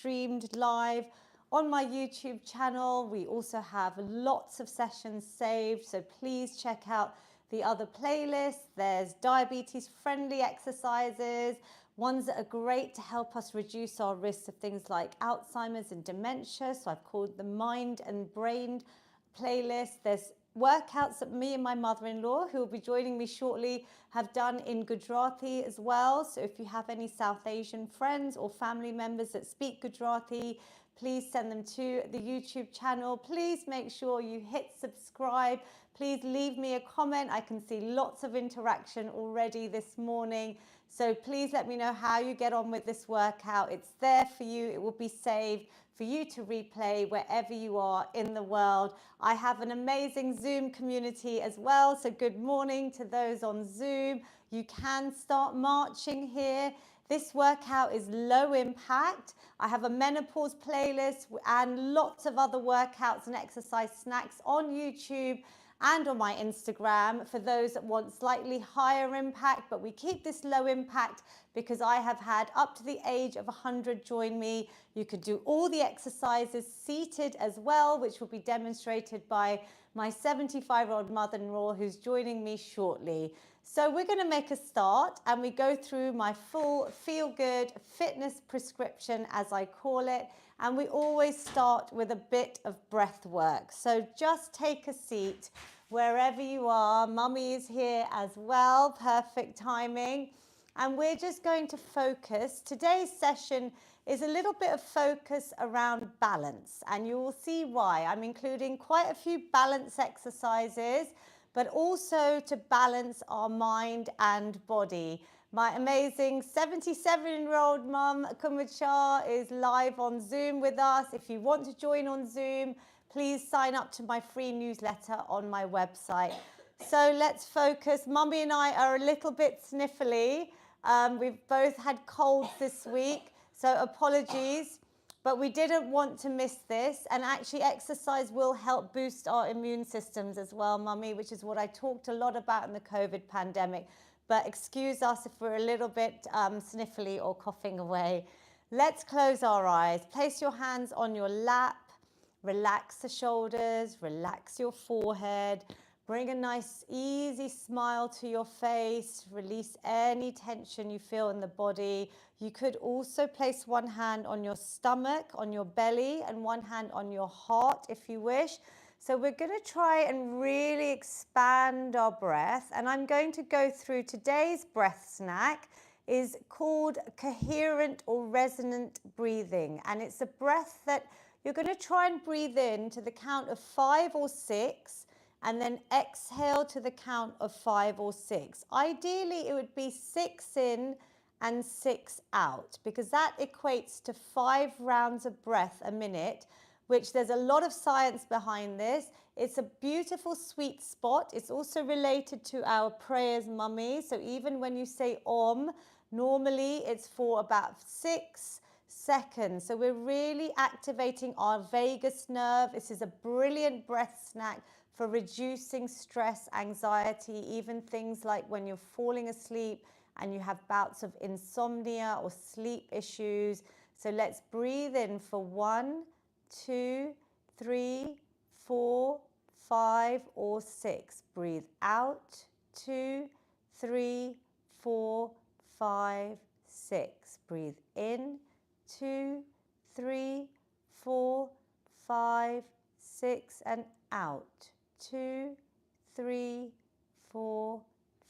streamed live on my YouTube channel. We also have lots of sessions saved, so please check out the other playlists. There's diabetes-friendly exercises, ones that are great to help us reduce our risks of things like Alzheimer's and dementia. So I've called the Mind and Brain playlist. There's workouts that me and my mother-in-law, who will be joining me shortly, have done in Gujarati as well. So if you have any South Asian friends or family members that speak Gujarati, please send them to the YouTube channel. Please make sure you hit subscribe. Please leave me a comment. I can see lots of interaction already this morning. So please let me know how you get on with this workout. It's there for you. It will be saved for you to replay wherever you are in the world. I have an amazing Zoom community as well. So good morning to those on Zoom. You can start marching here. This workout is low impact. I have a menopause playlist and lots of other workouts and exercise snacks on YouTube and on my Instagram for those that want slightly higher impact, but we keep this low impact because I have had up to the age of 100 join me. You could do all the exercises seated as well, which will be demonstrated by my 75-year-old mother-in-law who's joining me shortly. So we're going to make a start and we go through my full feel-good fitness prescription, as I call it, and we always start with a bit of breath work. So just take a seat wherever you are. Mummy is here as well, perfect timing. And we're just going to focus. Today's session is a little bit of focus around balance, and you will see why. I'm including quite a few balance exercises, but also to balance our mind and body. My amazing 77-year-old mum, Kumachar, is live on Zoom with us. If you want to join on Zoom, please sign up to my free newsletter on my website. So let's focus. Mummy and I are a little bit sniffly. We've both had colds this week, so apologies. But we didn't want to miss this, and actually exercise will help boost our immune systems as well, Mummy, which is what I talked a lot about in the COVID pandemic. But excuse us if we're a little bit sniffly or coughing away. Let's close our eyes. Place your hands on your lap. Relax the shoulders, relax your forehead. Bring a nice, easy smile to your face. Release any tension you feel in the body. You could also place one hand on your stomach, on your belly, and one hand on your heart if you wish. So we're going to try and really expand our breath. And I'm going to go through today's breath snack is called coherent or resonant breathing. And it's a breath that you're going to try and breathe in to the count of 5 or 6. And then exhale to the count of 5 or 6. Ideally, it would be 6 in and 6 out, because that equates to 5 rounds of breath a minute, which there's a lot of science behind this. It's a beautiful sweet spot. It's also related to our prayers, Mummy. So even when you say Om, normally it's for about 6 seconds. So we're really activating our vagus nerve. This is a brilliant breath snack for reducing stress, anxiety, even things like when you're falling asleep and you have bouts of insomnia or sleep issues. So let's breathe in for 1, 2, 3, 4, 5, or 6. Breathe out, 2, 3, 4, 5, 6. Breathe in, 2, 3, 4, 5, 6, and out. 2, 3, 4,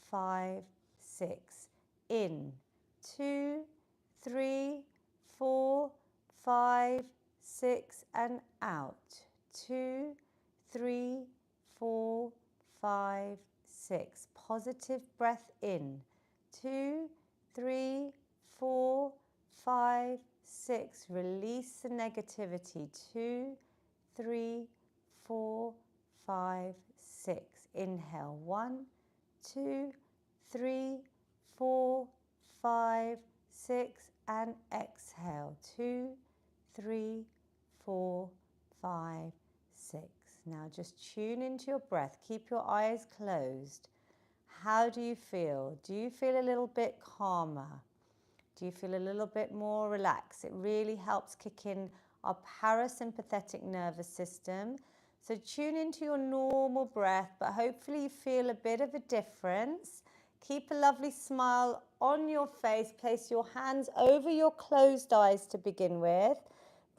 5, 6. In. 2, 3, 4, 5, 6, and out. 2, 3, 4, 5, 6. Positive breath in. 2, 3, 4, 5, 6. Release the negativity. 2, 3, 4, 5, 6. Inhale. 1, 2, 3, 4, 5, 6, and exhale. 2, 3, 4, 5, 6. Now just tune into your breath. Keep your eyes closed. How do you feel? Do you feel a little bit calmer? Do you feel a little bit more relaxed? It really helps kick in our parasympathetic nervous system. So tune into your normal breath, but hopefully you feel a bit of a difference. Keep a lovely smile on your face. Place your hands over your closed eyes to begin with.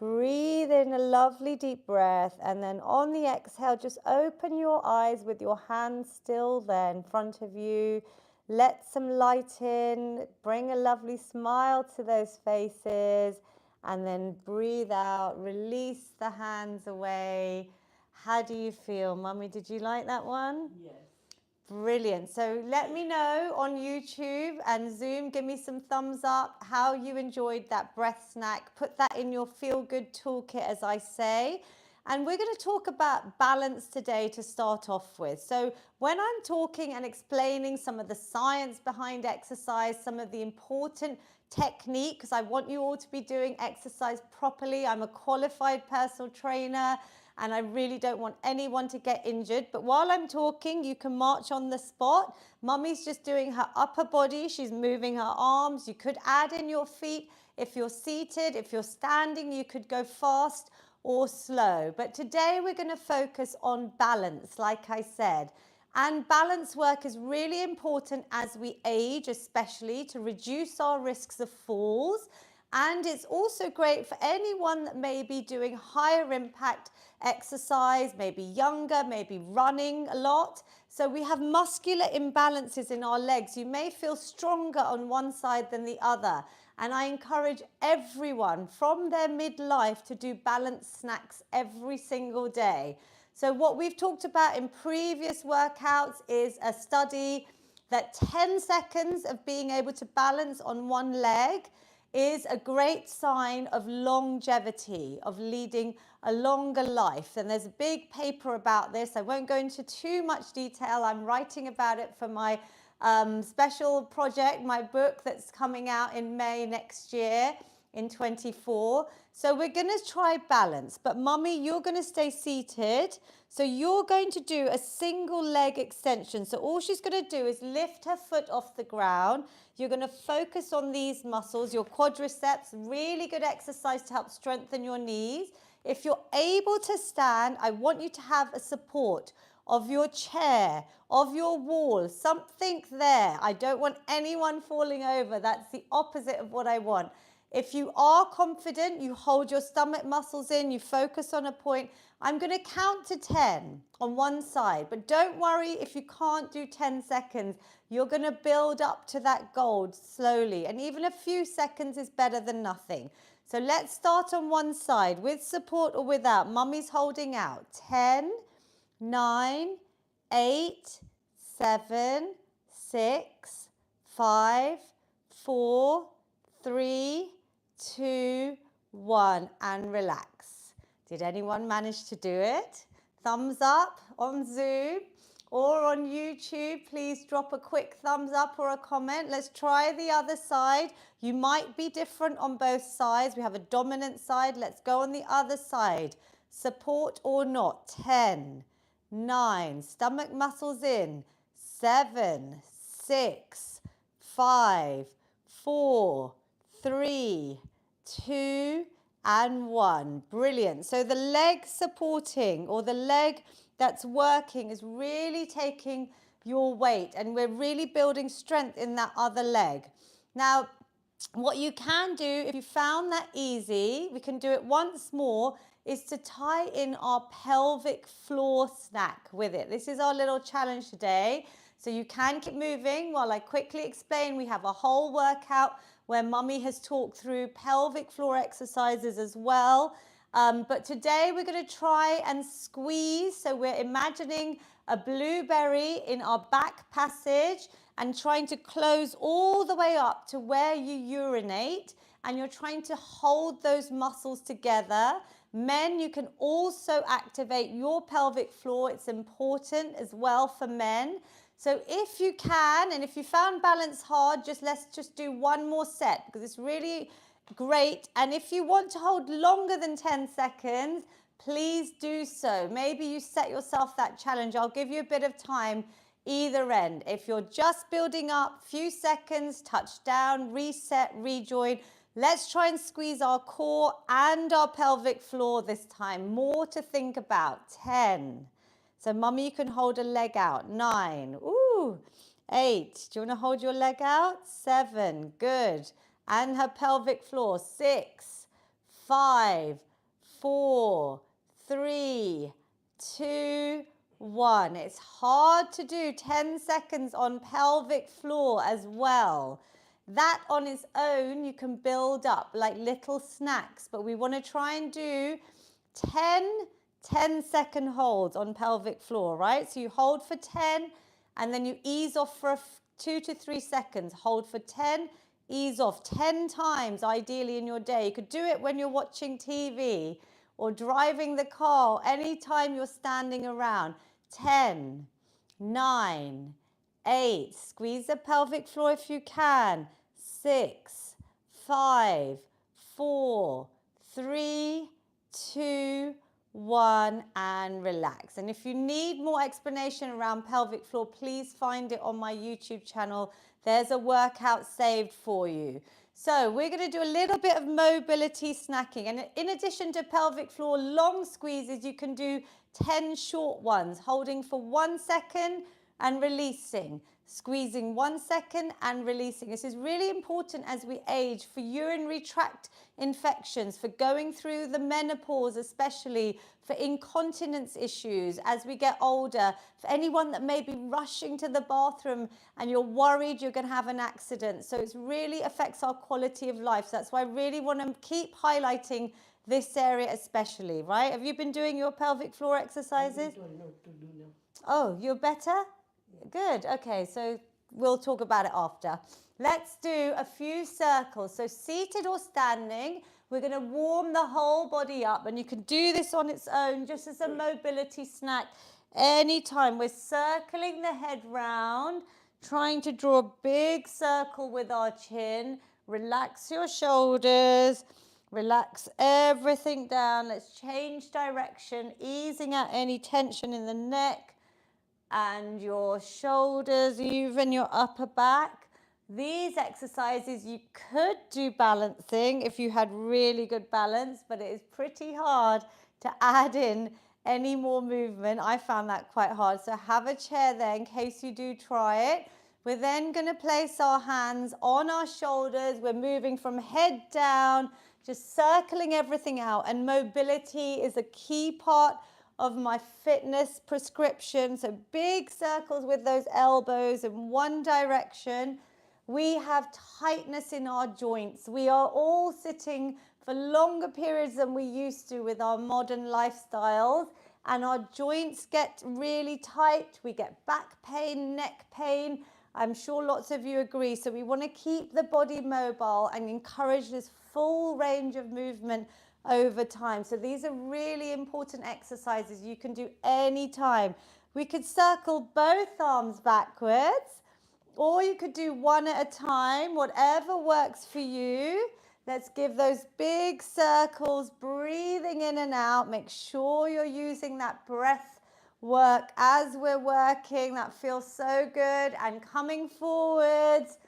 Breathe in a lovely deep breath, and then on the exhale, just open your eyes with your hands still there in front of you. Let some light in, bring a lovely smile to those faces, and then breathe out, release the hands away. How do you feel, Mummy? Did you like that one? Yes. Brilliant. So let me know on YouTube and Zoom, give me some thumbs up how you enjoyed that breath snack. Put that in your feel good toolkit, as I say. And we're going to talk about balance today to start off with. So when I'm talking and explaining some of the science behind exercise, some of the important technique, because I want you all to be doing exercise properly. I'm a qualified personal trainer, and I really don't want anyone to get injured. But while I'm talking, you can march on the spot. Mummy's just doing her upper body. She's moving her arms. You could add in your feet. If you're seated, if you're standing, you could go fast or slow. But today we're going to focus on balance, like I said. And balance work is really important as we age, especially to reduce our risks of falls. And it's also great for anyone that may be doing higher impact exercise, maybe younger, maybe running a lot. So we have muscular imbalances in our legs. You may feel stronger on one side than the other. And I encourage everyone from their midlife to do balance snacks every single day. So what we've talked about in previous workouts is a study that 10 seconds of being able to balance on one leg is a great sign of longevity, of leading a longer life. And there's a big paper about this. I won't go into too much detail. I'm writing about it for my special project, my book that's coming out in May next year in 24. So we're going to try balance, but Mummy, you're going to stay seated. So you're going to do a single leg extension. So all she's going to do is lift her foot off the ground. You're going to focus on these muscles, your quadriceps, really good exercise to help strengthen your knees. If you're able to stand, I want you to have a support of your chair, of your wall, something there. I don't want anyone falling over. That's the opposite of what I want. If you are confident, you hold your stomach muscles in, you focus on a point. I'm going to count to 10 on one side, but don't worry if you can't do 10 seconds. You're going to build up to that goal slowly, and even a few seconds is better than nothing. So let's start on one side with support or without. Mummy's holding out. 10, 9, 8, 7, 6, 5, 4, 3, 2, 1, and relax. Did anyone manage to do it? Thumbs up on Zoom or on YouTube. Please drop a quick thumbs up or a comment. Let's try the other side. You might be different on both sides. We have a dominant side. Let's go on the other side. Support or not. 10, 9, stomach muscles in. 7, 6, 5, 4, 3, 2, and 1. Brilliant. So the leg supporting, or the leg that's working, is really taking your weight, and we're really building strength in that other leg. Now, what you can do, if you found that easy, we can do it once more, is to tie in our pelvic floor snack with it. This is our little challenge today. So you can keep moving while I quickly explain. We have a whole workout where Mummy has talked through pelvic floor exercises as well. But today we're going to try and squeeze. So we're imagining a blueberry in our back passage and trying to close all the way up to where you urinate. And you're trying to hold those muscles together. Men, you can also activate your pelvic floor. It's important as well for men. So if you can, and if you found balance hard, let's just do one more set because it's really great. And if you want to hold longer than 10 seconds, please do so. Maybe you set yourself that challenge. I'll give you a bit of time either end. If you're just building up, few seconds, touch down, reset, rejoin. Let's try and squeeze our core and our pelvic floor this time. More to think about. 10. So mummy, you can hold a leg out. 9. Ooh. 8. Do you want to hold your leg out? 7. Good. And her pelvic floor. 6, 5, 4, 3, 2, 1. It's hard to do 10 seconds on pelvic floor as well. That on its own, you can build up like little snacks, but we want to try and do 10-second holds on pelvic floor, right? So you hold for 10 and then you ease off for 2 to 3 seconds. Hold for 10, ease off 10 times ideally in your day. You could do it when you're watching TV or driving the car, anytime you're standing around. 10, 9, 8, squeeze the pelvic floor if you can. 6, 5, 4, 3, 2, 1, and relax. And if you need more explanation around pelvic floor, please find it on my YouTube channel. There's a workout saved for you. So we're going to do a little bit of mobility snacking. And in addition to pelvic floor long squeezes, you can do 10 short ones, holding for 1 second and releasing. Squeezing 1 second and releasing. This is really important as we age, for urinary tract infections, for going through the menopause, especially for incontinence issues as we get older, for anyone that may be rushing to the bathroom and you're worried you're going to have an accident. So it really affects our quality of life. So that's why I really want to keep highlighting this area especially, right? Have you been doing your pelvic floor exercises? Oh, you're better? Good. Okay, so we'll talk about it after. Let's do a few circles. So seated or standing, we're going to warm the whole body up, and you can do this on its own just as a mobility snack anytime. We're circling the head round, trying to draw a big circle with our chin. Relax your shoulders. Relax everything down. Let's change direction, easing out any tension in the neck and your shoulders, even your upper back. These exercises you could do balancing if you had really good balance, but it is pretty hard to add in any more movement. I found that quite hard. So have a chair there in case you do try it. We're then going to place our hands on our shoulders. We're moving from head down, just circling everything out. And mobility is a key part of my fitness prescription. So big circles with those elbows in one direction. We have tightness in our joints. We are all sitting for longer periods than we used to with our modern lifestyles, and our joints get really tight. We get back pain, neck pain. I'm sure lots of you agree. So we want to keep the body mobile and encourage this full range of movement over time. So these are really important exercises you can do anytime. We could circle both arms backwards, or you could do one at a time, whatever works for you. Let's give those big circles, breathing in and out. Make sure you're using that breath work as we're working. That feels so good. And coming forwards,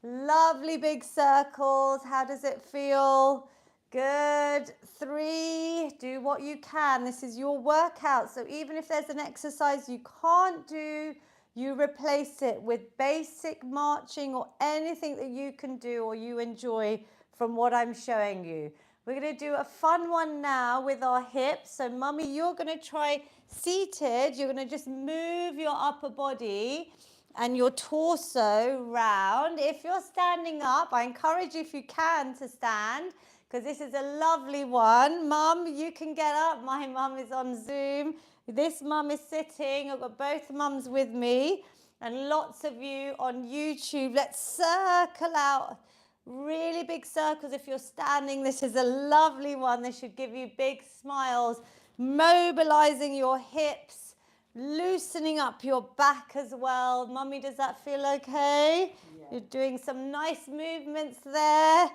lovely big circles. How does it feel? Good. 3, do what you can. This is your workout. So even if there's an exercise you can't do, you replace it with basic marching or anything that you can do or you enjoy from what I'm showing you. We're going to do a fun one now with our hips. So mummy, you're going to try seated. You're going to just move your upper body and your torso round. If you're standing up, I encourage you, if you can, to stand, because this is a lovely one. Mum, you can get up. My mum is on Zoom. This mum is sitting. I've got both mums with me and lots of you on YouTube. Let's circle out really big circles. If you're standing, this is a lovely one. This should give you big smiles, mobilizing your hips, loosening up your back as well. Mummy, does that feel okay? Yeah. You're doing some nice movements there.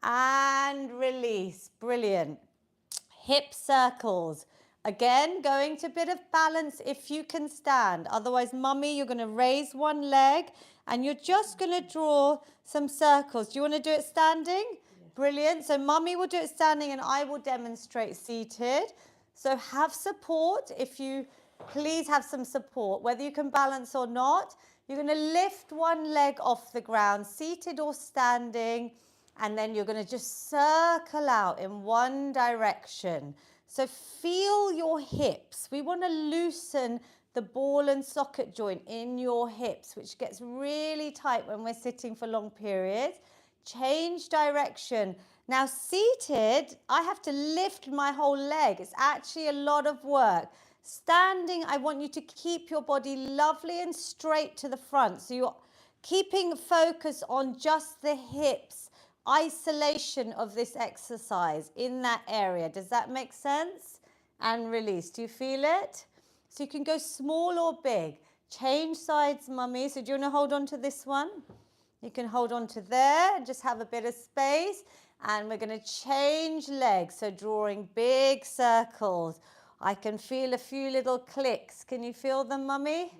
And release. Brilliant. Hip circles. Again, going to a bit of balance if you can stand. Otherwise, mummy, you're going to raise one leg and you're just going to draw some circles. Do you want to do it standing? Yes. Brilliant. So mummy will do it standing and I will demonstrate seated. So have support. If you please have some support, whether you can balance or not. You're going to lift one leg off the ground, seated or standing, and then you're going to just circle out in one direction. So feel your hips. We want to loosen the ball and socket joint in your hips, which gets really tight when we're sitting for long periods. Change direction. Now seated, I have to lift my whole leg. It's actually a lot of work. Standing, I want you to keep your body lovely and straight to the front. So you're keeping focus on just the hips, isolation of this exercise in that area. Does that make sense? And release. Do you feel it? So you can go small or big. Change sides, mummy. So do you want to hold on to this one? You can hold on to there and just have a bit of space. And we're going to change legs. So drawing big circles. I can feel a few little clicks. Can you feel them, mummy?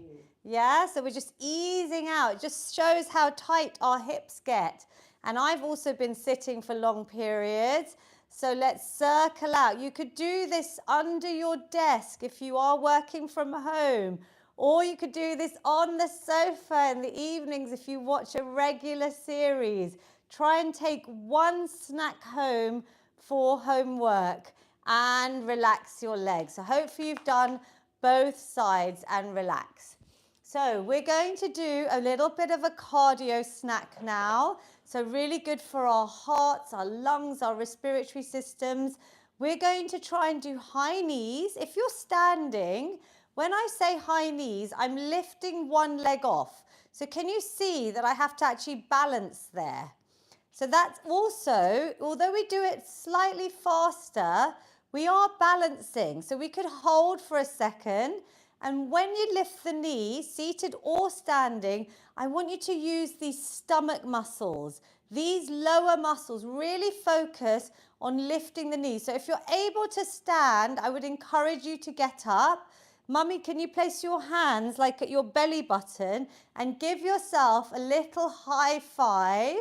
Yeah, so we're just easing out. It just shows how tight our hips get. And I've also been sitting for long periods. So let's circle out. You could do this under your desk if you are working from home. Or you could do this on the sofa in the evenings if you watch a regular series. Try and take one snack home for homework. And relax your legs. So hopefully you've done both sides and relax. So we're going to do a little bit of a cardio snack now. So really good for our hearts, our lungs, our respiratory systems. We're going to try and do high knees. If you're standing, when I say high knees, I'm lifting one leg off. So can you see that I have to actually balance there? So that's also, although we do it slightly faster, we are balancing. So we could hold for a second. And when you lift the knee, seated or standing, I want you to use these stomach muscles. These lower muscles, really focus on lifting the knee. So if you're able to stand, I would encourage you to get up. Mummy, can you place your hands like at your belly button and give yourself a little high five?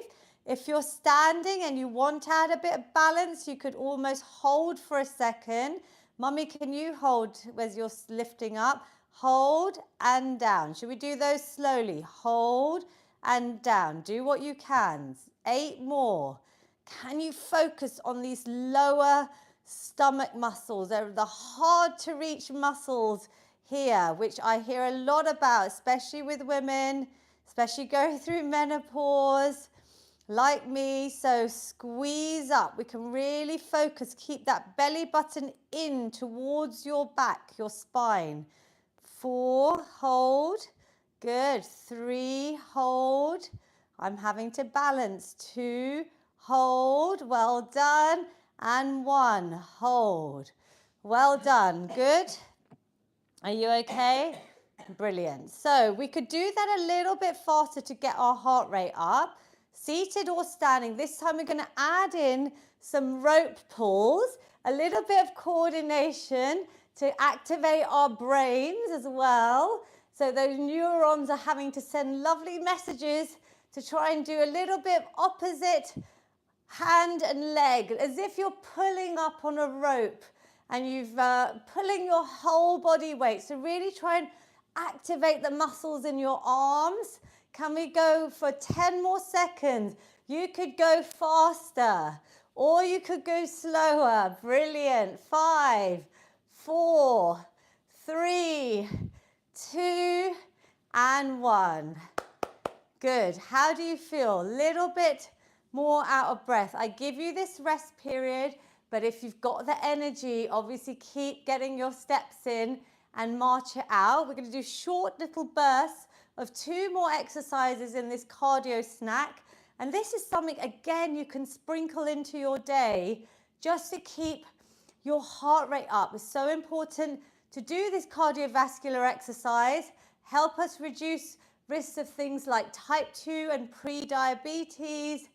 If you're standing and you want to add a bit of balance, you could almost hold for a second. Mummy, can you hold as you're lifting up? Hold and down. Should we do those slowly? Hold and down. Do what you can. 8 more. Can you focus on these lower stomach muscles? They're the hard to reach muscles here, which I hear a lot about, especially with women, especially going through menopause. Like me, so squeeze up. We can really focus. Keep that belly button in towards your back, your spine. 4, hold. Good. 3, hold. I'm having to balance. 2, hold. Well done. And 1, hold. Well done. Good. Are you okay? Brilliant. So we could do that a little bit faster to get our heart rate up. Seated or standing, this time we're going to add in some rope pulls, a little bit of coordination to activate our brains as well. So those neurons are having to send lovely messages to try and do a little bit of opposite hand and leg, as if you're pulling up on a rope and you've pulling your whole body weight. So really try and activate the muscles in your arms. Can we go for 10 more seconds? You could go faster or you could go slower. Brilliant. 5, 4, 3, 2, and 1. Good. How do you feel? A little bit more out of breath. I give you this rest period, but if you've got the energy, obviously keep getting your steps in and march it out. We're going to do short little bursts of 2 more exercises in this cardio snack. And this is something, again, you can sprinkle into your day just to keep your heart rate up. It's so important to do this cardiovascular exercise, help us reduce risks of things like type 2 and pre-diabetes,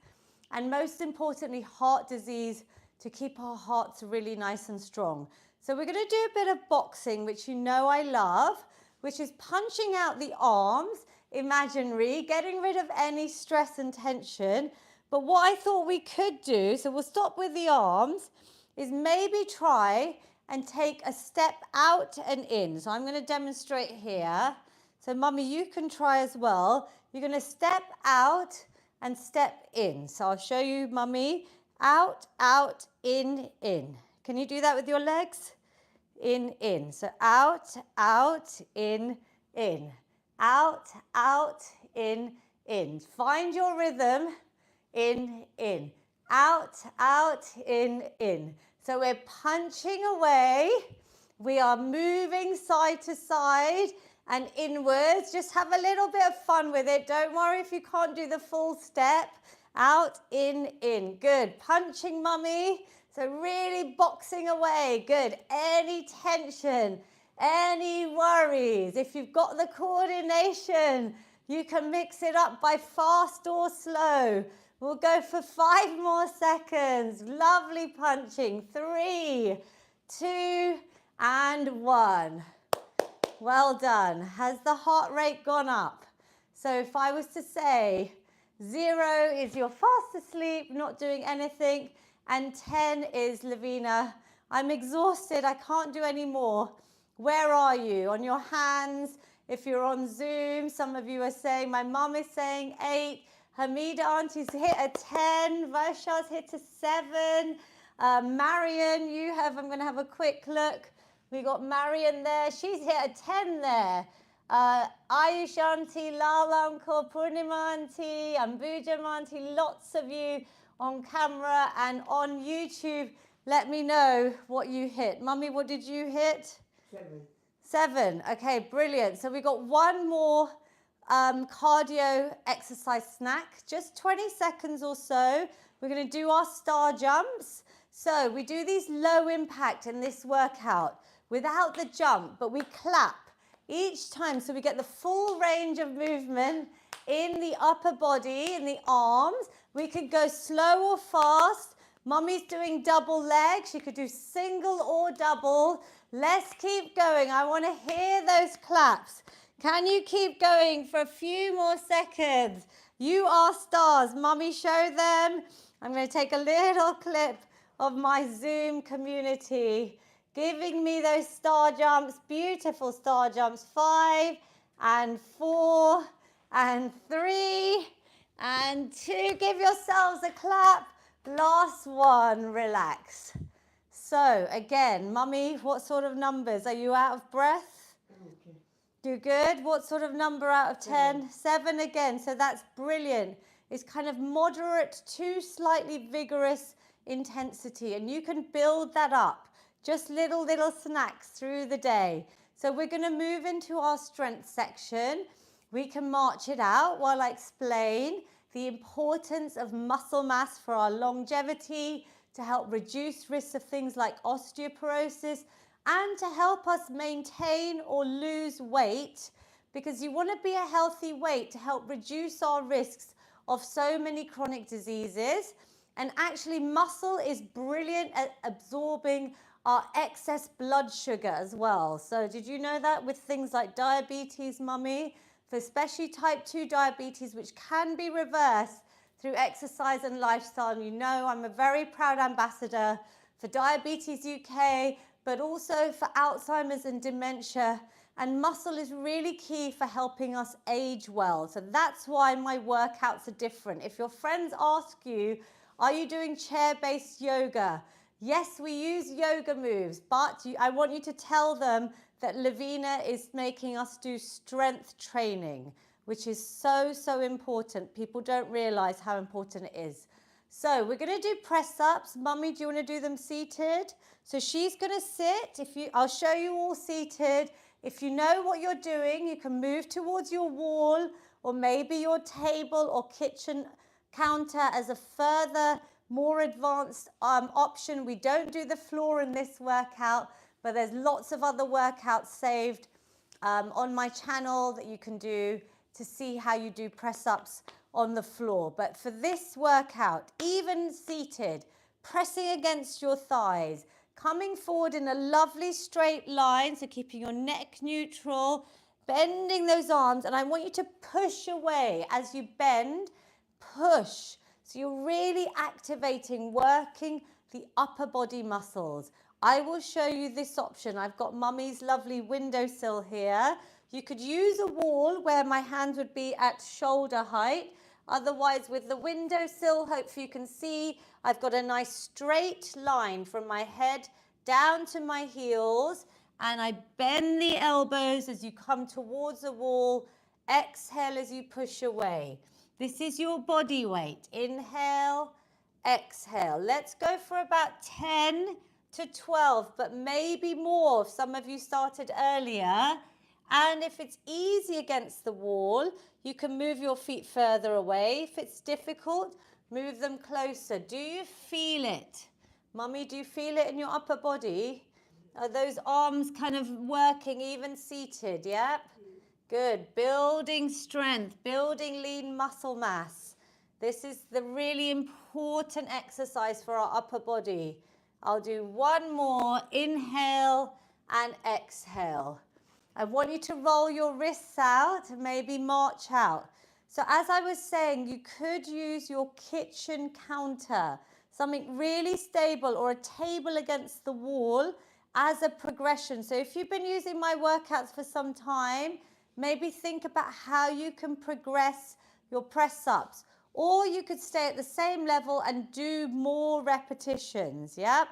and most importantly, heart disease to keep our hearts really nice and strong. So we're going to do a bit of boxing, which you know I love, which is punching out the arms, imaginary, getting rid of any stress and tension. But what I thought we could do, so we'll stop with the arms, is maybe try and take a step out and in. So I'm going to demonstrate here. So Mummy, you can try as well. You're going to step out and step in. So I'll show you, Mummy. Out, out, in, in. Can you do that with your legs? In, in. So out, out, in, in. Out, out, in, in. Find your rhythm. In, in. Out, out, in, in. So we're punching away. We are moving side to side and inwards. Just have a little bit of fun with it. Don't worry if you can't do the full step. Out, in, in. Good. Punching, Mummy. So really boxing away. Good. Any tension, any worries. If you've got the coordination, you can mix it up by fast or slow. We'll go for 5 more seconds. Lovely punching. 3, 2, and 1. Well done. Has the heart rate gone up? So if I was to say 0 is you're fast asleep, not doing anything, and 10 is Lavina, I'm exhausted, I can't do any more. Where are you? On your hands? If you're on Zoom, some of you are saying, my mum is saying 8. Hamida Auntie's hit a 10. Varsha's hit a 7. Marion, you have, I'm going to have a quick look. We got Marion there. She's hit a 10 there. Ayush Auntie, Lala Uncle, Purnima Auntie, Ambuja Auntie, lots of you on camera and on YouTube. Let me know what you hit. Mummy, what did you hit? 7. Okay, brilliant. So we got one more cardio exercise snack, just 20 seconds or so. We're going to do our star jumps. So we do these low impact in this workout without the jump, but we clap each time so we get the full range of movement in the upper body, in the arms. We could go slow or fast. Mummy's doing double legs. She could do single or double. Let's keep going. I want to hear those claps. Can you keep going for a few more seconds? You are stars. Mummy, show them. I'm going to take a little clip of my Zoom community giving me those star jumps, beautiful star jumps. 5 and 4 and 3 and 2. Give yourselves a clap. Last one, relax. So again, Mummy, what sort of numbers? Are you out of breath? Do good. What sort of number out of 10? 7 again. So that's brilliant. It's kind of moderate to slightly vigorous intensity. And you can build that up. Just little snacks through the day. So we're going to move into our strength section. We can march it out while I explain the importance of muscle mass for our longevity, to help reduce risks of things like osteoporosis, and to help us maintain or lose weight, because you want to be a healthy weight to help reduce our risks of so many chronic diseases. And actually muscle is brilliant at absorbing our excess blood sugar as well. So did you know that with things like diabetes, Mummy? For especially type 2 diabetes, which can be reversed through exercise and lifestyle. You know I'm a very proud ambassador for Diabetes UK, but also for Alzheimer's and dementia. And muscle is really key for helping us age well. So that's why my workouts are different. If your friends ask you, are you doing chair-based yoga? Yes, we use yoga moves, but I want you to tell them that Lavina is making us do strength training, which is so important. People don't realize how important it is. So we're going to do press-ups. Mummy, do you want to do them seated? So she's going to sit. I'll show you all seated. If you know what you're doing, you can move towards your wall or maybe your table or kitchen counter as a further, more advanced option. We don't do the floor in this workout, but there's lots of other workouts saved on my channel that you can do to see how you do press-ups on the floor. But for this workout, even seated, pressing against your thighs, coming forward in a lovely straight line, so keeping your neck neutral, bending those arms, and I want you to push away as you bend, push. So you're really activating, working the upper body muscles. I will show you this option. I've got Mummy's lovely windowsill here. You could use a wall where my hands would be at shoulder height. Otherwise, with the windowsill, hopefully you can see, I've got a nice straight line from my head down to my heels, and I bend the elbows as you come towards the wall. Exhale as you push away. This is your body weight. Inhale, exhale. Let's go for about 10 to 12, but maybe more if some of you started earlier. And if it's easy against the wall, you can move your feet further away. If it's difficult, move them closer. Do you feel it? Mummy, do you feel it in your upper body? Are those arms kind of working even seated? Yep. Good. Building strength, building lean muscle mass. This is the really important exercise for our upper body. I'll do one more. Inhale and exhale. I want you to roll your wrists out and maybe march out. So as I was saying, you could use your kitchen counter, something really stable, or a table against the wall as a progression. So if you've been using my workouts for some time, maybe think about how you can progress your press-ups. Or you could stay at the same level and do more repetitions, yep?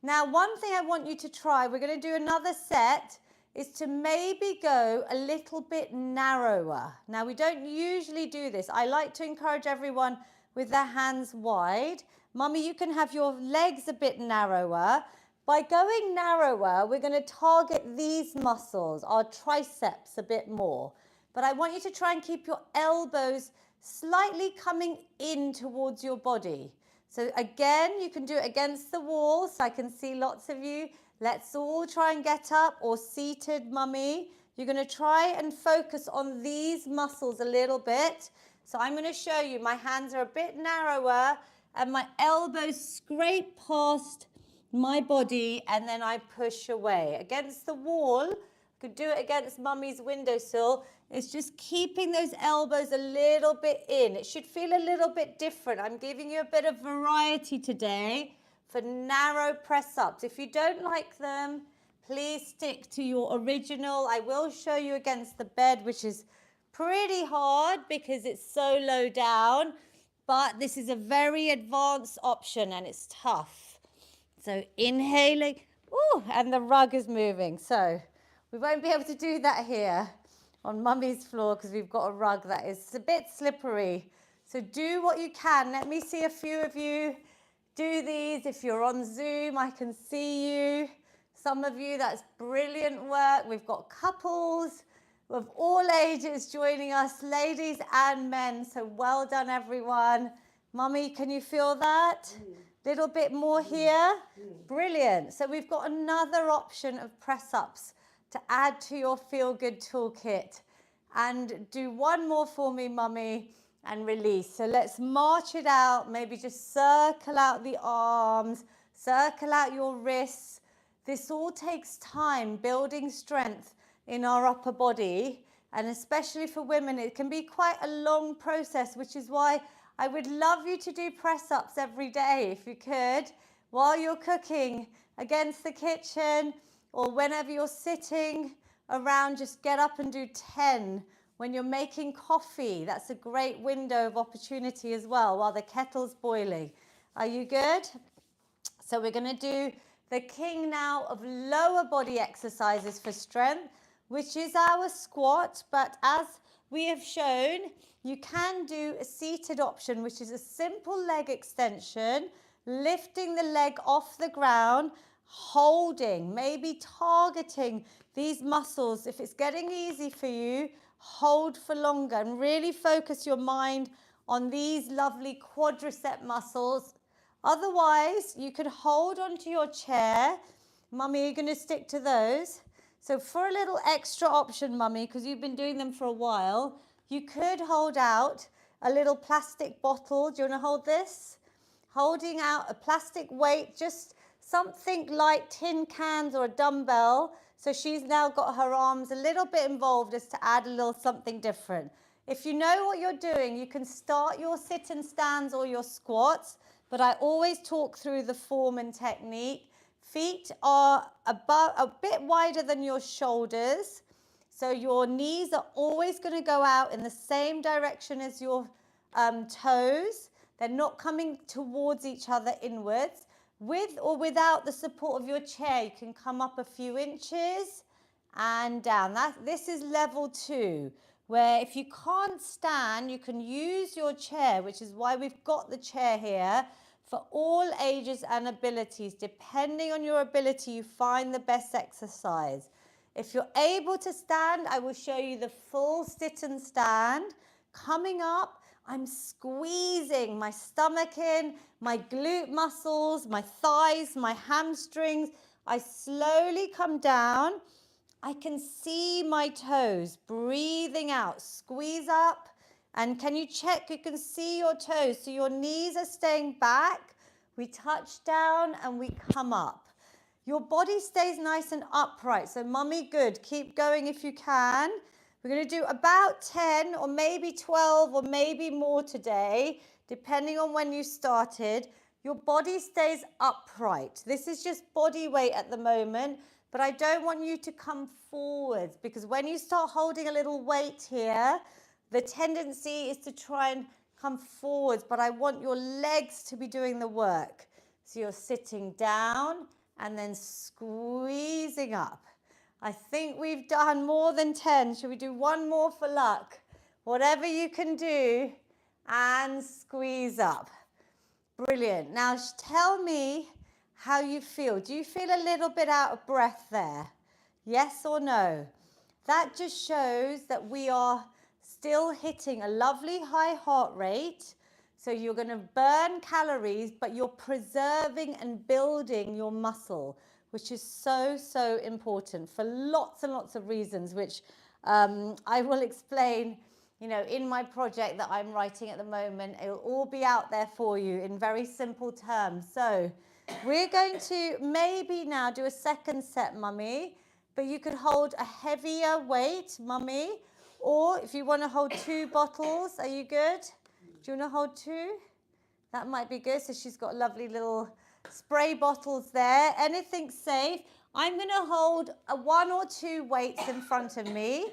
Now, one thing I want you to try, we're going to do another set, is to maybe go a little bit narrower. Now, we don't usually do this. I like to encourage everyone with their hands wide. Mummy, you can have your legs a bit narrower. By going narrower, we're going to target these muscles, our triceps, a bit more. But I want you to try and keep your elbows slightly coming in towards your body. So again, you can do it against the wall, so I can see lots of you. Let's all try and get up, or seated, Mummy. You're going to try and focus on these muscles a little bit. So I'm going to show you. My hands are a bit narrower and my elbows scrape past my body, and then I push away. Against the wall, I could do it against Mummy's windowsill. It's just keeping those elbows a little bit in. It should feel a little bit different. I'm giving you a bit of variety today for narrow press-ups. If you don't like them, please stick to your original. I will show you against the bed, which is pretty hard because it's so low down, but this is a very advanced option and it's tough. So inhaling, ooh, and the rug is moving. So we won't be able to do that here on Mummy's floor because we've got a rug that is a bit slippery. So do what you can. Let me see a few of you do these. If you're on Zoom, I can see you. Some of you, that's brilliant work. We've got couples of all ages joining us, ladies and men. So well done, everyone. Mummy, can you feel that? Little bit more here. Brilliant. So we've got another option of press-ups to add to your feel-good toolkit. And do one more for me, Mummy, and release. So let's march it out. Maybe just circle out the arms, circle out your wrists. This all takes time, building strength in our upper body. And especially for women, it can be quite a long process, which is why I would love you to do press-ups every day, if you could, while you're cooking against the kitchen, or whenever you're sitting around, just get up and do 10. When you're making coffee, that's a great window of opportunity as well, while the kettle's boiling. Are you good? So we're going to do the king now of lower body exercises for strength, which is our squat. But as we have shown, you can do a seated option, which is a simple leg extension, lifting the leg off the ground, holding, maybe targeting these muscles. If it's getting easy for you, hold for longer and really focus your mind on these lovely quadricep muscles. Otherwise, you could hold onto your chair. Mummy, you're going to stick to those. So for a little extra option, Mummy, because you've been doing them for a while, you could hold out a little plastic bottle. Do you want to hold this? holding out a plastic weight, just something like tin cans or a dumbbell. So she's now got her arms a little bit involved as to add a little something different. If you know what you're doing, you can start your sit and stands or your squats, but I always talk through the form and technique. Feet are about a bit wider than your shoulders, so your knees are always going to go out in the same direction as your toes. They're not coming towards each other inwards. With or without the support of your chair, you can come up a few inches and down. This is level 2, where if you can't stand, you can use your chair, which is why we've got the chair here, for all ages and abilities. Depending on your ability, you find the best exercise. If you're able to stand, I will show you the full sit and stand. Coming up, I'm squeezing my stomach in, my glute muscles, my thighs, my hamstrings. I slowly come down. I can see my toes, breathing out, squeeze up. And can you check you can see your toes? So your knees are staying back. We touch down and we come up. Your body stays nice and upright. So mummy, good. Keep going if you can. We're going to do about 10 or maybe 12 or maybe more today, depending on when you started. Your body stays upright. This is just body weight at the moment, but I don't want you to come forwards, because when you start holding a little weight here, the tendency is to try and come forwards, but I want your legs to be doing the work. So you're sitting down and then squeezing up. I think we've done more than 10. Should we do one more for luck? Whatever you can do, and squeeze up. Brilliant. Now tell me how you feel. Do you feel a little bit out of breath there? Yes or no? That just shows that we are still hitting a lovely high heart rate. So you're going to burn calories, but you're preserving and building your muscle, which is so, so important for lots and lots of reasons, which I will explain, in my project that I'm writing at the moment. It'll all be out there for you in very simple terms. So we're going to maybe now do a second set, mummy, but you could hold a heavier weight, mummy, or if you want to hold 2 bottles, are you good? Do you want to hold 2? That might be good. So she's got lovely little spray bottles there. Anything safe. I'm going to hold 1 or 2 weights in front of me,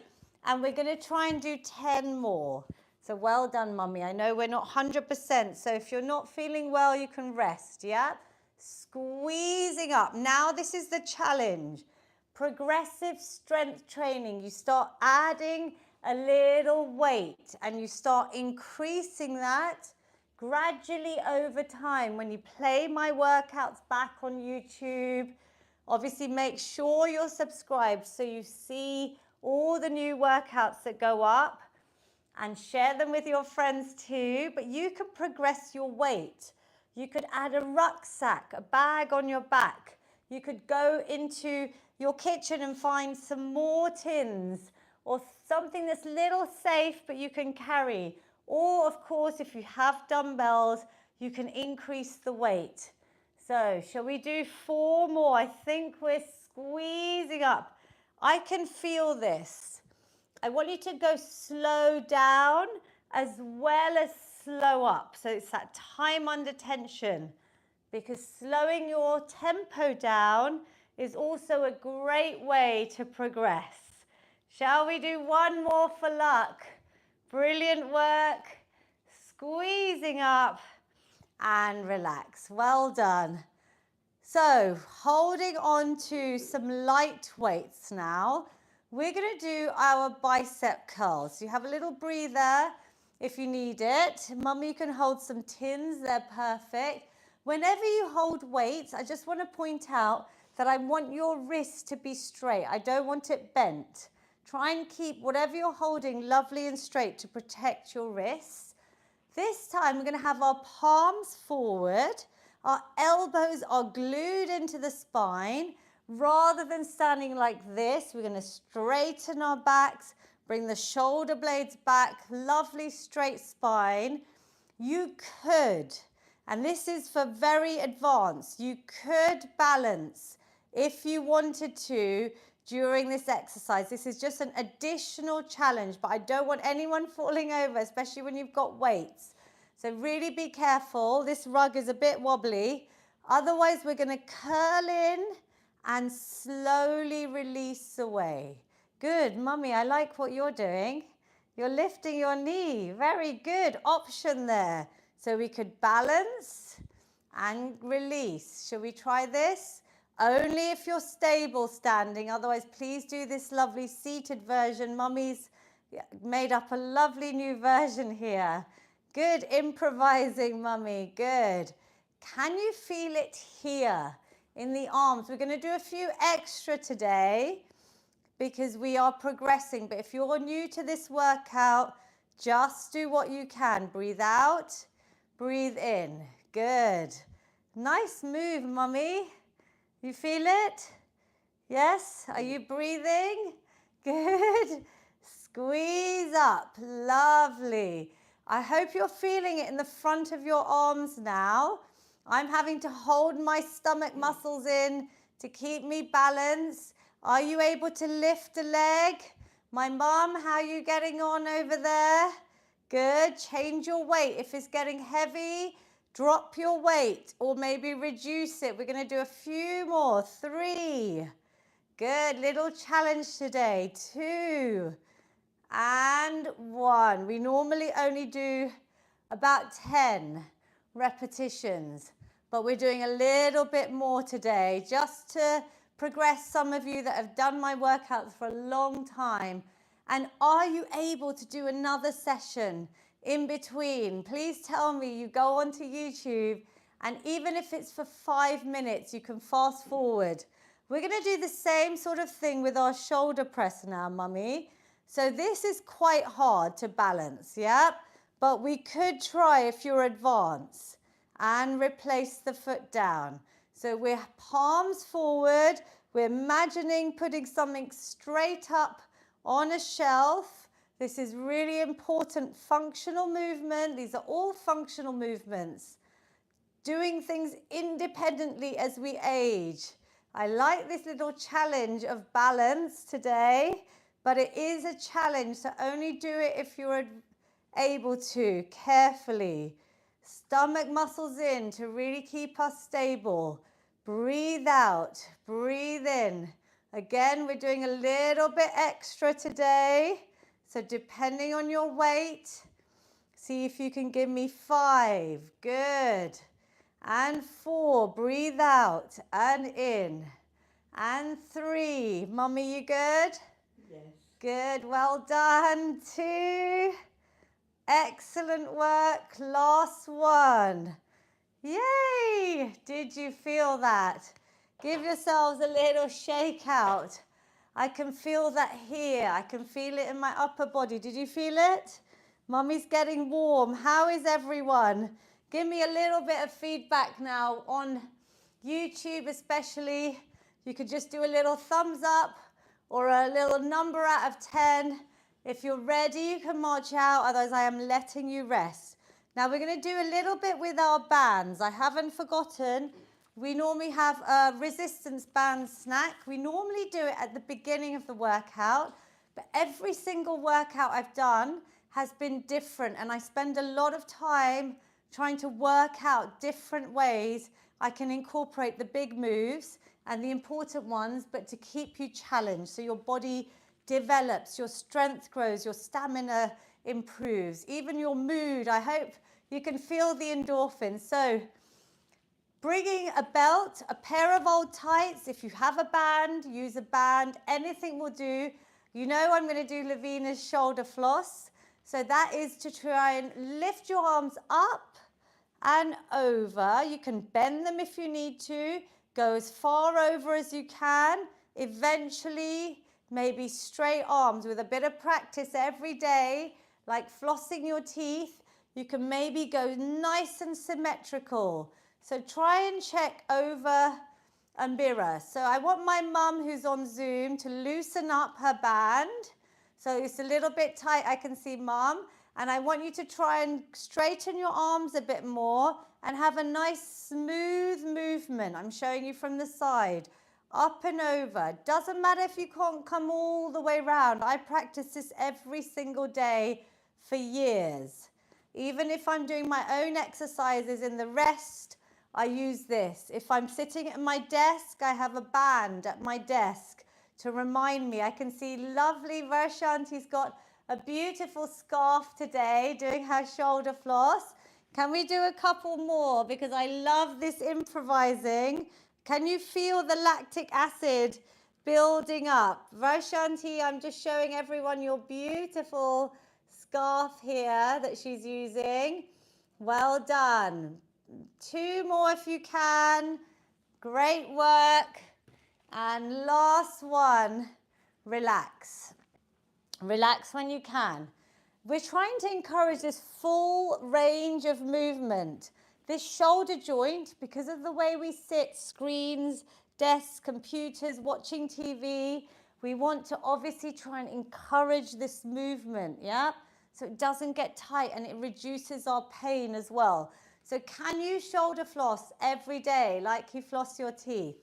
and we're going to try and do 10 more. So well done, mummy. I know we're not 100%, so if you're not feeling well, you can rest, yeah? Squeezing up. Now this is the challenge. Progressive strength training. You start adding a little weight and you start increasing that gradually over time. When you play my workouts back on YouTube, obviously make sure you're subscribed so you see all the new workouts that go up, and share them with your friends too. But you can progress your weight. You could add a rucksack, a bag on your back. You could go into your kitchen and find some more tins or something that's little safe but you can carry. Or of course, if you have dumbbells, you can increase the weight. So shall we do 4 more? I think we're squeezing up. I can feel this. I want you to go slow down as well as slow up. So it's that time under tension, because slowing your tempo down is also a great way to progress. Shall we do 1 more for luck? Brilliant work. Squeezing up and relax. Well done. So holding on to some light weights now. We're going to do our bicep curls. You have a little breather if you need it. Mummy, you can hold some tins. They're perfect. Whenever you hold weights, I just want to point out that I want your wrist to be straight. I don't want it bent. Try and keep whatever you're holding lovely and straight to protect your wrists. This time we're going to have our palms forward. Our elbows are glued into the spine. Rather than standing like this, we're going to straighten our backs, bring the shoulder blades back, lovely straight spine. You could, And this is for very advanced. You could balance if you wanted to during this exercise. This is just an additional challenge, but I don't want anyone falling over, especially when you've got weights. So really be careful. This rug is a bit wobbly. Otherwise, we're going to curl in and slowly release away. Good, Mummy, I like what you're doing. You're lifting your knee. Very good option there. So we could balance and release. Shall we try this? Only if you're stable standing. Otherwise, please do this lovely seated version. Mummy's made up a lovely new version here. Good, improvising, Mummy. Good. Can you feel it here in the arms? We're going to do a few extra today because we are progressing. But if you're new to this workout, just do what you can. Breathe out, breathe in. Good. Nice move, Mummy. You feel it? Yes? Are you breathing? Good. Squeeze up. Lovely. I hope you're feeling it in the front of your arms now. I'm having to hold my stomach muscles in to keep me balanced. Are you able to lift a leg? My mum, how are you getting on over there? Good. Change your weight. If it's getting heavy, drop your weight or maybe reduce it. We're going to do a few more. 3. Good. Little challenge today. 2. And 1. We normally only do about 10 repetitions, but we're doing a little bit more today just to progress some of you that have done my workouts for a long time. And are you able to do another session in between? Please tell me. You go onto YouTube, and even if it's for 5 minutes, you can fast forward. We're going to do the same sort of thing with our shoulder press now, Mummy. So this is quite hard to balance, yeah? But we could try if you're advanced and replace the foot down. So we're palms forward. We're imagining putting something straight up on a shelf. This is really important functional movement. These are all functional movements. Doing things independently as we age. I like this little challenge of balance today, but it is a challenge, so only do it if you're able to, carefully. Stomach muscles in to really keep us stable. Breathe out, breathe in. Again, we're doing a little bit extra today. So depending on your weight, see if you can give me 5. Good. And 4. Breathe out and in. And 3. Mummy, you good? Yes. Good. Well done. 2. Excellent work. Last one. Yay! Did you feel that? Give yourselves a little shake out. I can feel that here. I can feel it in my upper body. Did you feel it? Mummy's getting warm. How is everyone? Give me a little bit of feedback now on YouTube especially. You could just do a little thumbs up or a little number out of 10. If you're ready, you can march out. Otherwise, I am letting you rest. Now, we're going to do a little bit with our bands. I haven't forgotten. We normally have a resistance band snack. We normally do it at the beginning of the workout, but every single workout I've done has been different, and I spend a lot of time trying to work out different ways I can incorporate the big moves and the important ones, but to keep you challenged so your body develops, your strength grows, your stamina improves, even your mood. I hope you can feel the endorphins. So bringing a belt, a pair of old tights. If you have a band, use a band. Anything will do. You know I'm going to do Lavina's shoulder floss. So that is to try and lift your arms up and over. You can bend them if you need to. Go as far over as you can. Eventually, maybe straight arms with a bit of practice every day, like flossing your teeth. You can maybe go nice and symmetrical. So try and check over and mirror. So I want my mum who's on Zoom to loosen up her band. So it's a little bit tight, I can see mum. And I want you to try and straighten your arms a bit more and have a nice smooth movement. I'm showing you from the side, up and over. Doesn't matter if you can't come all the way round. I practice this every single day for years. Even if I'm doing my own exercises in the rest, I use this. If I'm sitting at my desk, I have a band at my desk to remind me. I can see lovely Varshanti's got a beautiful scarf today doing her shoulder floss. Can we do a couple more? Because I love this improvising. Can you feel the lactic acid building up? Varshanti, I'm just showing everyone your beautiful scarf here that she's using. Well done. 2 more if you can. Great work. And last one, relax. Relax when you can. We're trying to encourage this full range of movement. This shoulder joint, because of the way we sit, screens, desks, computers, watching TV, we want to obviously try and encourage this movement, yeah? So it doesn't get tight and it reduces our pain as well. So can you shoulder floss every day like you floss your teeth?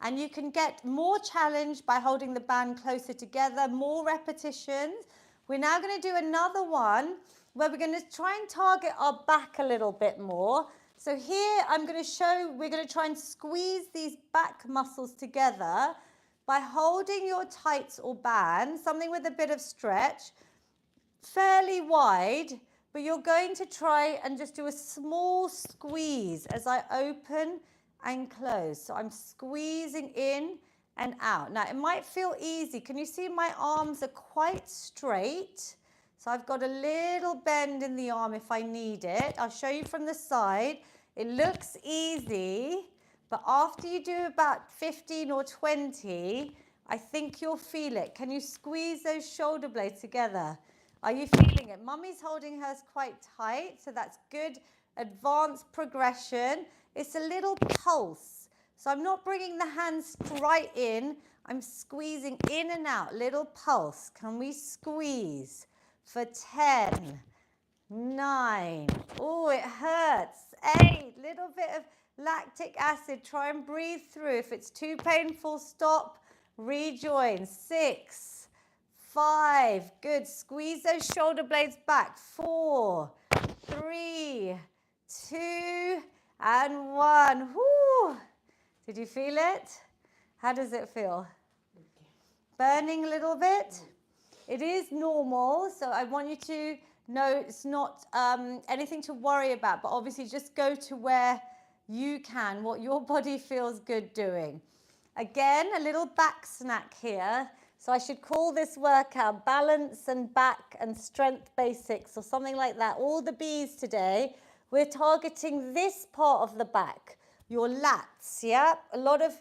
And you can get more challenged by holding the band closer together, more repetitions. We're now going to do another one where we're going to try and target our back a little bit more. So here I'm going to show, we're going to try and squeeze these back muscles together by holding your tights or band, something with a bit of stretch, fairly wide, but you're going to try and just do a small squeeze as I open and close. So I'm squeezing in and out. Now it might feel easy. Can you see my arms are quite straight? So I've got a little bend in the arm if I need it. I'll show you from the side. It looks easy, but after you do about 15 or 20, I think you'll feel it. Can you squeeze those shoulder blades together? Are you feeling it? Mummy's holding hers quite tight, so that's good advanced progression. It's a little pulse. So I'm not bringing the hands right in. I'm squeezing in and out, little pulse. Can we squeeze for 10, 9, oh, it hurts, 8, little bit of lactic acid. Try and breathe through. If it's too painful, stop, rejoin. 6, 5, good. Squeeze those shoulder blades back. 4, 3, 2, and 1. Woo! Did you feel it? How does it feel? Burning a little bit? It is normal, so I want you to know it's not anything to worry about, but obviously just go to where you can, what your body feels good doing. Again, a little back snack here. So I should call this workout balance and back and strength basics or something like that. All the B's today. We're targeting this part of the back, your lats, yeah? A lot of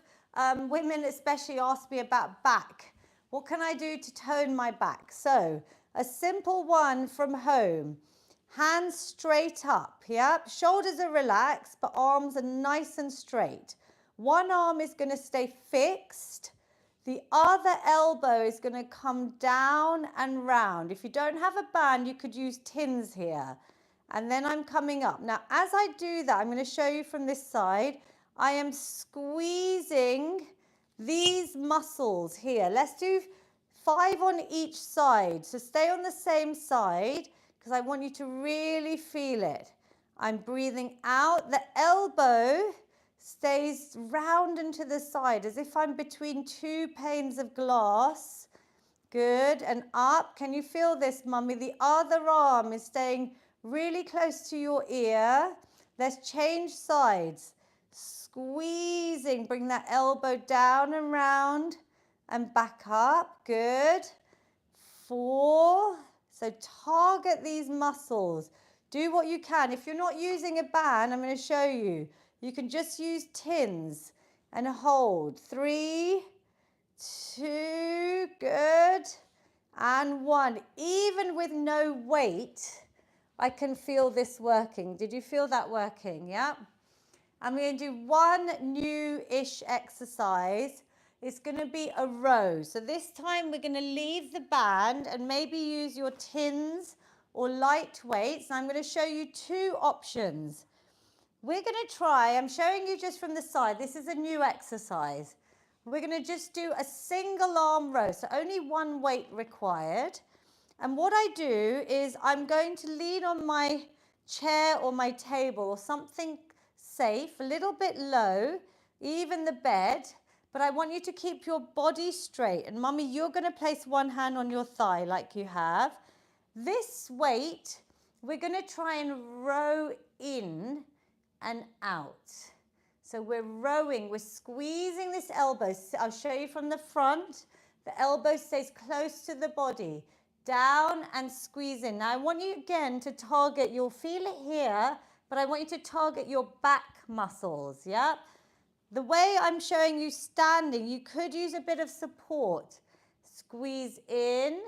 women especially ask me about back. What can I do to tone my back? So a simple one from home. Hands straight up, yeah? Shoulders are relaxed, but arms are nice and straight. One arm is going to stay fixed. The other elbow is going to come down and round. If you don't have a band, you could use tins here. And then I'm coming up. Now, as I do that, I'm going to show you from this side. I am squeezing these muscles here. Let's do 5 on each side. So stay on the same side because I want you to really feel it. I'm breathing out. The elbow stays round and to the side as if I'm between 2 panes of glass. Good. And up. Can you feel this, Mummy? The other arm is staying really close to your ear. Let's change sides. Squeezing. Bring that elbow down and round and back up. Good. 4. So target these muscles. Do what you can. If you're not using a band, I'm going to show you. You can just use tins and hold. 3, 2, good. And 1. Even with no weight, I can feel this working. Did you feel that working? Yeah. I'm going to do one new-ish exercise. It's going to be a row. So this time we're going to leave the band and maybe use your tins or light weights. And I'm going to show you two options. We're going to try, I'm showing you just from the side, this is a new exercise. We're going to just do a single arm row, so only one weight required. And what I do is I'm going to lean on my chair or my table or something safe, a little bit low, even the bed, but I want you to keep your body straight. And Mummy, you're going to place one hand on your thigh like you have. This weight, we're going to try and row in and out. So we're rowing, we're squeezing this elbow. I'll show you from the front. The elbow stays close to the body. Down and squeeze in. Now I want you again to target, you'll feel it here, but I want you to target your back muscles, yeah? The way I'm showing you standing, you could use a bit of support. Squeeze in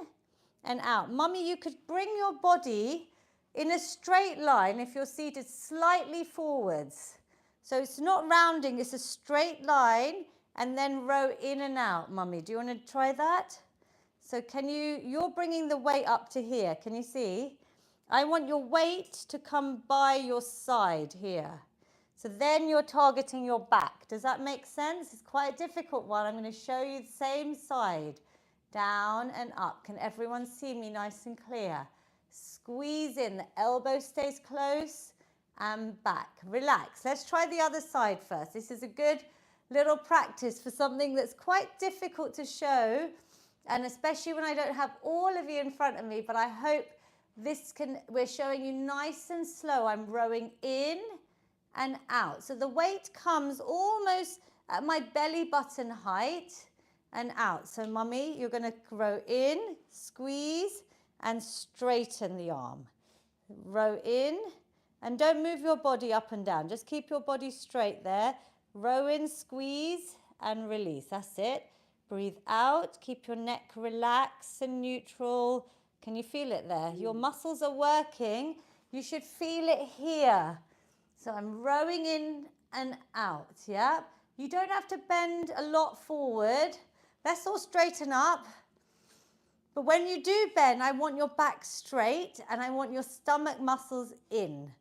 and out. Mummy, you could bring your body in a straight line if you're seated slightly forwards. So it's not rounding, it's a straight line and then row in and out. Mummy, do you want to try that? So you're bringing the weight up to here, can you see? I want your weight to come by your side here. So then you're targeting your back. Does that make sense? It's quite a difficult one. I'm going to show you the same side. Down and up. Can everyone see me nice and clear? Squeeze in, the elbow stays close and back. Relax. Let's try the other side first. This is a good little practice for something that's quite difficult to show, and especially when I don't have all of you in front of me, but I hope we're showing you nice and slow. I'm rowing in and out. So the weight comes almost at my belly button height and out. So Mummy, you're going to row in, squeeze, and straighten the arm. Row in, and don't move your body up and down. Just keep your body straight there. Row in, squeeze, and release. That's it. Breathe out. Keep your neck relaxed and neutral. Can you feel it there? Your muscles are working. You should feel it here. So I'm rowing in and out, yeah? You don't have to bend a lot forward. Let's all straighten up. But when you do bend, I want your back straight and I want your stomach muscles in.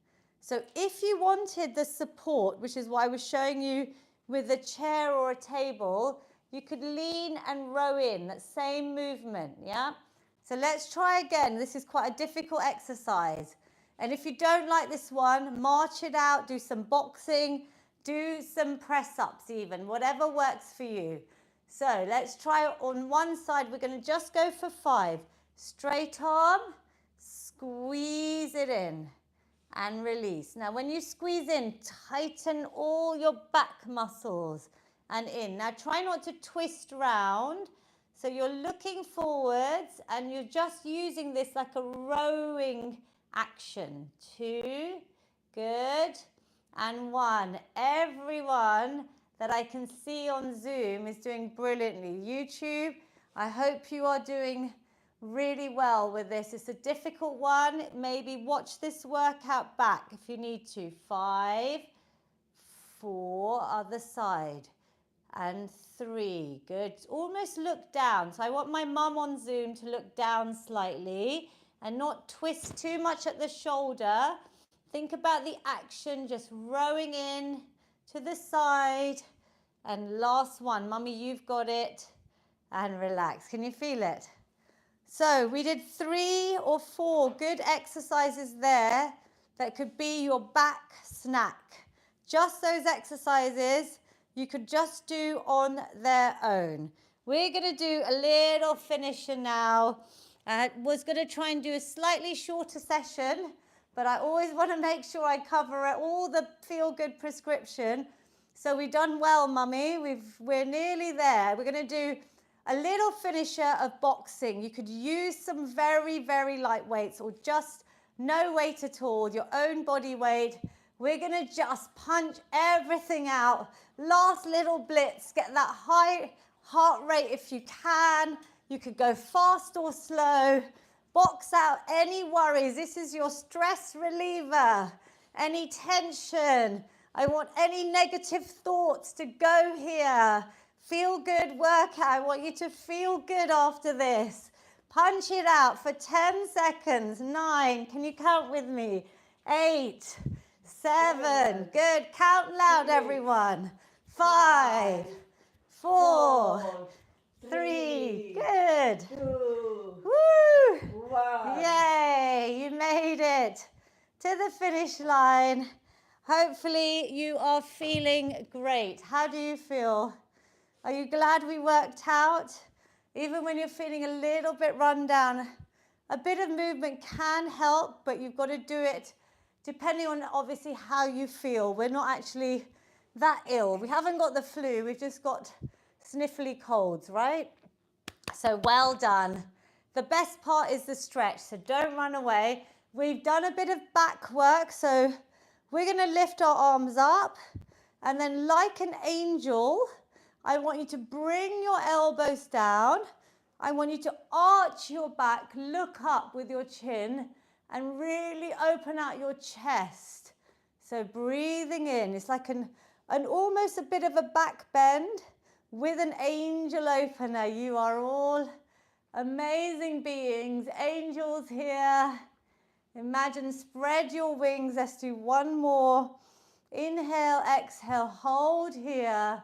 So if you wanted the support, which is why I was showing you with a chair or a table, you could lean and row in, that same movement, yeah? So let's try again. This is quite a difficult exercise. And if you don't like this one, march it out, do some boxing, do some press-ups even, whatever works for you. So let's try on one side. We're going to just go for 5. Straight arm, squeeze it in and release. Now when you squeeze in, tighten all your back muscles and in. Now try not to twist round. So you're looking forwards and you're just using this like a rowing action. 2, good, and 1. Everyone that I can see on Zoom is doing brilliantly. YouTube, I hope you are doing really well with this. It's a difficult one. Maybe watch this workout back if you need to. 5, 4, other side, and 3. Good. Almost look down. So I want my mum on Zoom to look down slightly and not twist too much at the shoulder. Think about the action, just rowing in to the side. And last one, Mummy, you've got it. And relax. Can you feel it? So we did 3 or 4 good exercises there that could be your back snack. Just those exercises you could just do on their own. We're going to do a little finisher now. I was going to try and do a slightly shorter session, but I always want to make sure I cover all the feel-good prescription. So we've done well, Mummy. We're nearly there. We're going to do a little finisher of boxing. You could use some very, very light weights or just no weight at all, your own body weight. We're going to just punch everything out. Last little blitz. Get that high heart rate if you can. You could go fast or slow. Box out any worries. This is your stress reliever. Any tension. I want any negative thoughts to go here. Feel good workout. I want you to feel good after this. Punch it out for 10 seconds. 9, can you count with me? 8, 7, good. Count loud, everyone. 5, 4, 3, good. 2, Woo! 1. Yay, you made it to the finish line. Hopefully you are feeling great. How do you feel? Are you glad we worked out? Even when you're feeling a little bit run down, a bit of movement can help, but you've got to do it depending on obviously how you feel. We're not actually that ill. We haven't got the flu, we've just got sniffly colds, right? So well done. The best part is the stretch, so don't run away. We've done a bit of back work, so we're going to lift our arms up, and then like an angel, I want you to bring your elbows down. I want you to arch your back, look up with your chin, and really open out your chest. So breathing in, it's like an almost a bit of a back bend with an angel opener. You are all amazing beings, angels here. Imagine, spread your wings. Let's do one more. Inhale, exhale, hold here.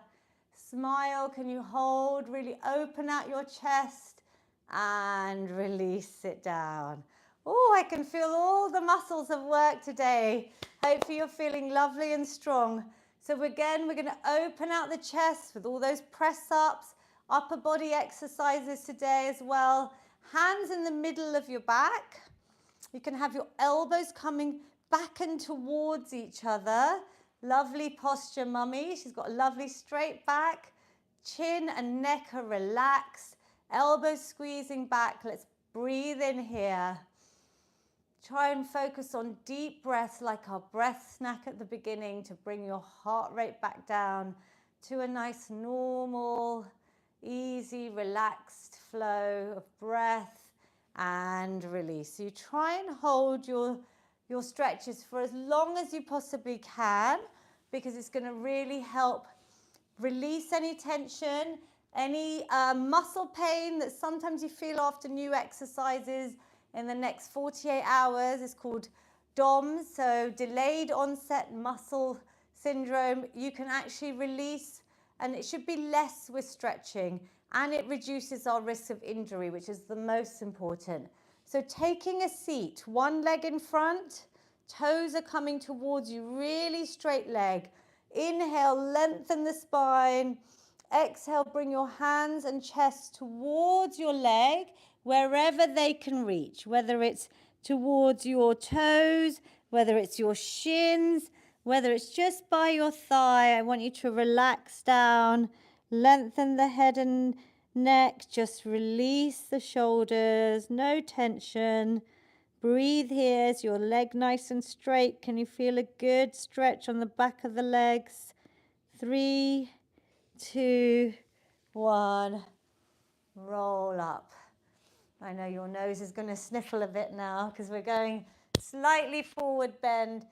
Smile, can you hold? Really open out your chest and release it down. Oh, I can feel all the muscles have worked today. Hopefully you're feeling lovely and strong. So again, we're going to open out the chest with all those press-ups, upper body exercises today as well. Hands in the middle of your back. You can have your elbows coming back and towards each other. Lovely posture, mummy. She's got a lovely straight back. Chin and neck are relaxed. Elbows squeezing back. Let's breathe in here. Try and focus on deep breaths like our breath snack at the beginning to bring your heart rate back down to a nice, normal, easy, relaxed flow of breath and release. So you try and hold your stretches for as long as you possibly can, because it's going to really help release any tension, any muscle pain that sometimes you feel after new exercises in the next 48 hours. It's called DOMS, so delayed onset muscle syndrome. You can actually release, and it should be less with stretching, and it reduces our risk of injury, which is the most important. So taking a seat, one leg in front, toes are coming towards you, really straight leg. Inhale, lengthen the spine. Exhale, bring your hands and chest towards your leg, wherever they can reach, whether it's towards your toes, whether it's your shins, whether it's just by your thigh. I want you to relax down, lengthen the head and neck, just release the shoulders, no tension. Breathe here. Is your leg nice and straight? Can you feel a good stretch on the back of the legs? 3, 2, 1. Roll up. I know your nose is going to sniffle a bit now because we're going slightly forward bend.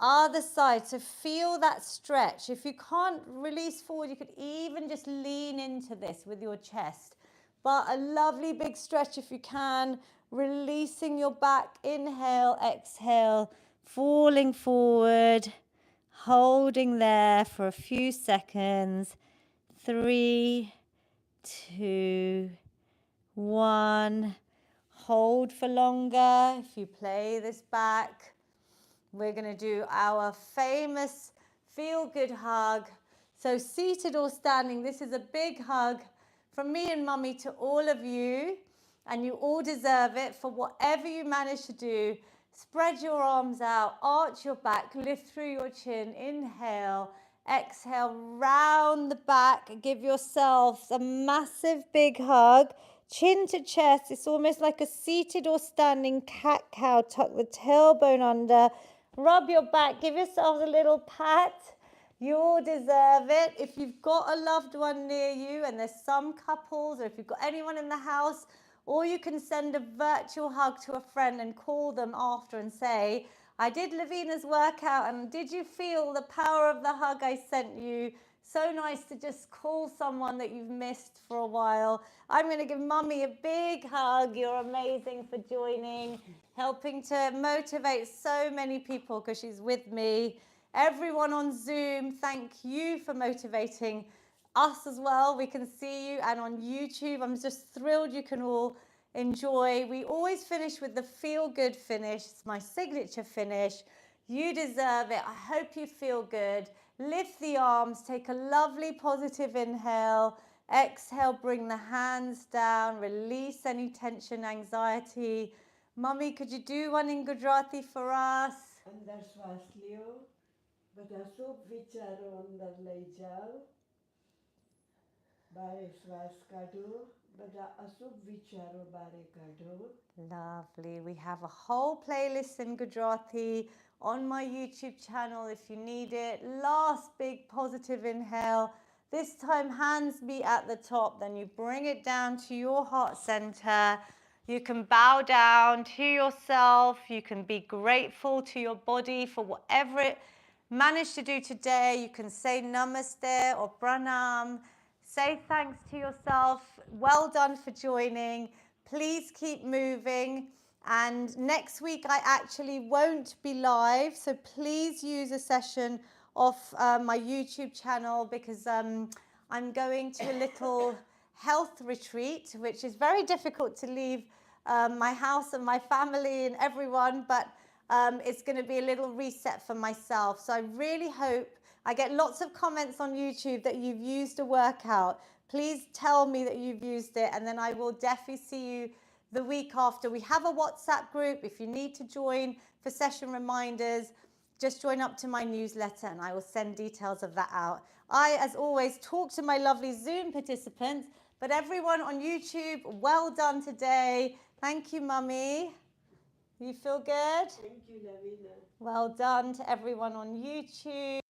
Other side. So feel that stretch. If you can't release forward, you could even just lean into this with your chest. But a lovely big stretch if you can. Releasing your back. Inhale, exhale, falling forward. Holding there for a few seconds. 3, 2, 1. Hold for longer. If you play this back, we're going to do our famous feel-good hug. So seated or standing, this is a big hug from me and mummy to all of you, and you all deserve it for whatever you manage to do. Spread your arms out, arch your back, lift through your chin. Inhale, exhale, round the back. Give yourselves a massive big hug. Chin to chest. It's almost like a seated or standing cat-cow. Tuck the tailbone under. Rub your back. Give yourselves a little pat. You all deserve it. If you've got a loved one near you, and there's some couples, or if you've got anyone in the house, or you can send a virtual hug to a friend and call them after and say, I did Lavina's workout, and did you feel the power of the hug I sent you? So nice to just call someone that you've missed for a while. I'm going to give Mummy a big hug. You're amazing for joining, helping to motivate so many people because she's with me. Everyone on Zoom, thank you for motivating us as well. We can see you, and on YouTube, I'm just thrilled you can all enjoy. We always finish with the feel good finish. It's my signature finish. You deserve it. I hope you feel good. Lift the arms, take a lovely positive inhale. Exhale, bring the hands down, release any tension, anxiety. Mummy, could you do one in Gujarati for us? અંદર શ્વાસ લ્યો, બધા શુભ વિચારો અંદર લઈ જાઓ, બારે શ્વાસ કાઢો, બધા અશુભ વિચારો બારે કાઢો. Lovely. We have a whole playlist in Gujarati on my YouTube channel if you need it. Last big positive inhale. This time hands be at the top, then you bring it down to your heart center. You can bow down to yourself. You can be grateful to your body for whatever it managed to do today. You can say namaste or pranam. Say thanks to yourself. Well done for joining. Please keep moving. And next week I actually won't be live, so please use a session off my YouTube channel because I'm going to a little health retreat, which is very difficult to leave my house and my family and everyone, but it's going to be a little reset for myself. So I really hope, I get lots of comments on YouTube that you've used a workout. Please tell me that you've used it, and then I will definitely see you the week after. We have a WhatsApp group. If you need to join for session reminders, just join up to my newsletter and I will send details of that out. I, as always, talk to my lovely Zoom participants, but everyone on YouTube, well done today. Thank you, Mummy. You feel good? Thank you, Lavina. Well done to everyone on YouTube.